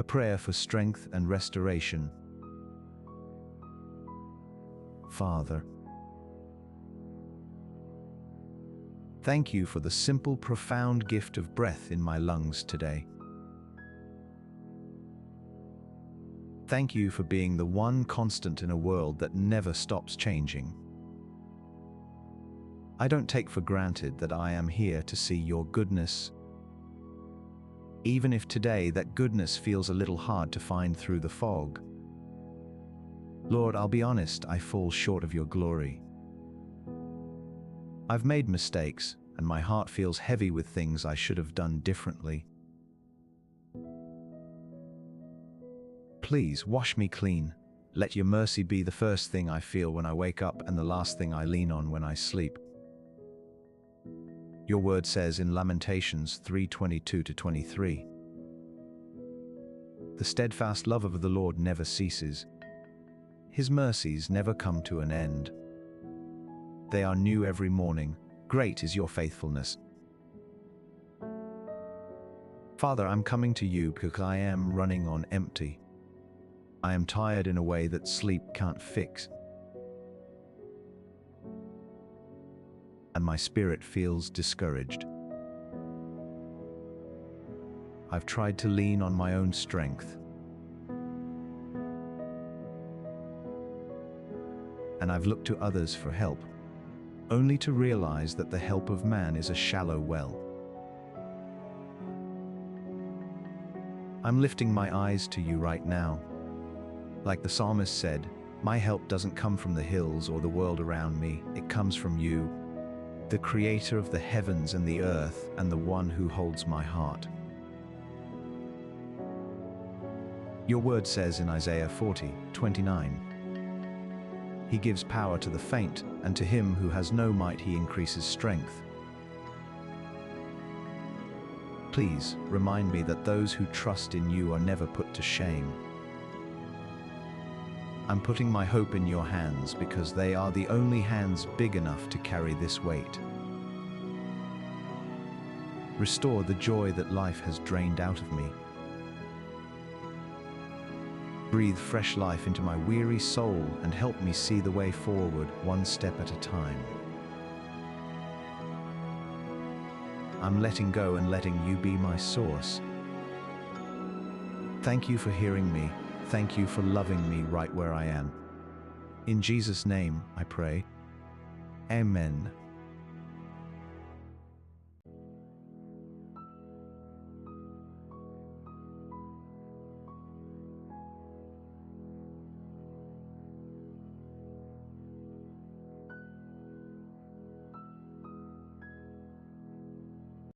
prayer for strength and restoration. Father, thank you for the simple, profound gift of breath in my lungs today. Thank you for being the one constant in a world that never stops changing. I don't take for granted that I am here to see your goodness, even if today that goodness feels a little hard to find through the fog. Lord, I'll be honest, I fall short of your glory. I've made mistakes, and my heart feels heavy with things I should have done differently. Please wash me clean. Let your mercy be the first thing I feel when I wake up and the last thing I lean on when I sleep. Your word says in Lamentations 3:22-23, "The steadfast love of the Lord never ceases. His mercies never come to an end. They are new every morning. Great is your faithfulness." Father, I'm coming to you because I am running on empty. I am tired in a way that sleep can't fix. And my spirit feels discouraged. I've tried to lean on my own strength, and I've looked to others for help, only to realize that the help of man is a shallow well. I'm lifting my eyes to you right now. Like the psalmist said, my help doesn't come from the hills or the world around me, it comes from you, the creator of the heavens and the earth, and the one who holds my heart. Your word says in Isaiah 40:29, "He gives power to the faint, and to him who has no might he increases strength." Please remind me that those who trust in you are never put to shame. I'm putting my hope in your hands because they are the only hands big enough to carry this weight. Restore the joy that life has drained out of me. Breathe fresh life into my weary soul and help me see the way forward one step at a time. I'm letting go and letting you be my source. Thank you for hearing me. Thank you for loving me right where I am. In Jesus' name, I pray. Amen.